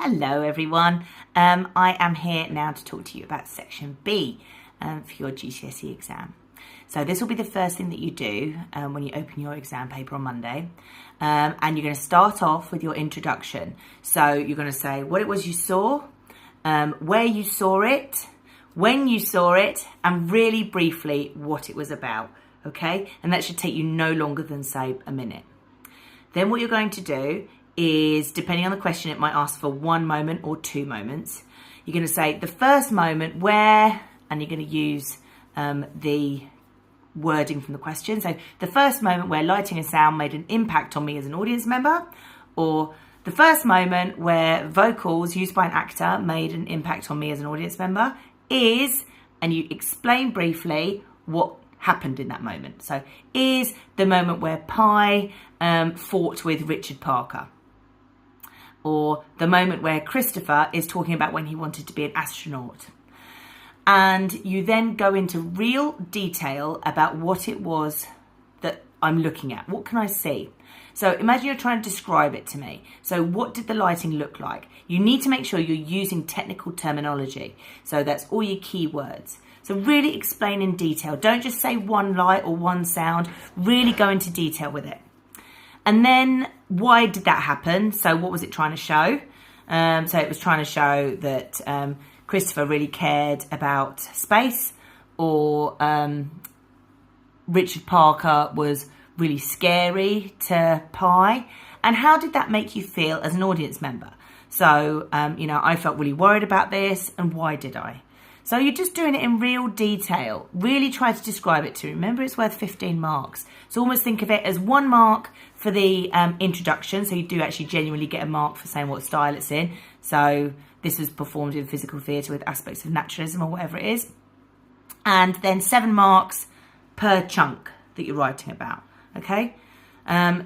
Hello everyone, I am here now to talk to you about Section B for your GCSE exam. So this will be the first thing that you do when you open your exam paper on Monday, and you're going to start off with your introduction. So you're going to say what it was you saw, where you saw it, when you saw it, and really briefly what it was about, okay? And that should take you no longer than, say, a minute. Then what you're going to do is, depending on the question, it might ask for 1 moment or 2 moments. You're going to say the first moment where, and you're going to use the wording from the question. So the first moment where lighting and sound made an impact on me as an audience member, or the first moment where vocals used by an actor made an impact on me as an audience member is, and you explain briefly what happened in that moment. So is the moment where Pi fought with Richard Parker, or the moment where Christopher is talking about when he wanted to be an astronaut. And you then go into real detail about what it was that I'm looking at. What can I see? So imagine you're trying to describe it to me. So what did the lighting look like? You need to make sure you're using technical terminology. So that's all your keywords. So really explain in detail. Don't just say one light or one sound. Really go into detail with it. And then why did that happen? So what was it trying to show? So it was trying to show that Christopher really cared about space, or Richard Parker was really scary to Pi. And how did that make you feel as an audience member? So, I felt really worried about this, and why did I? So you're just doing it in real detail. Really try to describe it to. Remember, it's worth 15 marks. So almost think of it as 1 mark for the introduction. So you do actually genuinely get a mark for saying what style it's in. So this was performed in physical theatre with aspects of naturalism or whatever it is. And then 7 marks per chunk that you're writing about. Okay?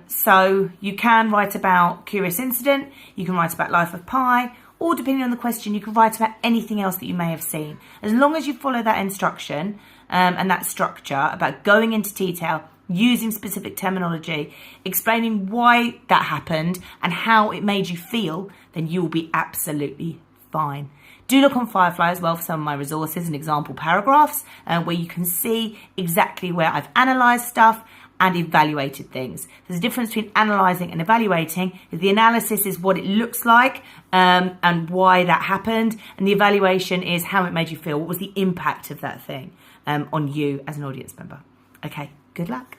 So you can write about Curious Incident. You can write about Life of Pi. Or depending on the question, you can write about anything else that you may have seen. As long as you follow that instruction and that structure about going into detail, using specific terminology, explaining why that happened and how it made you feel, then you will be absolutely fine. Do look on Firefly as well for some of my resources and example paragraphs where you can see exactly where I've analysed stuff and evaluated things. There's a difference between analysing and evaluating. The analysis is what it looks like and why that happened, and the evaluation is how it made you feel. What was the impact of that thing on you as an audience member? Okay, good luck.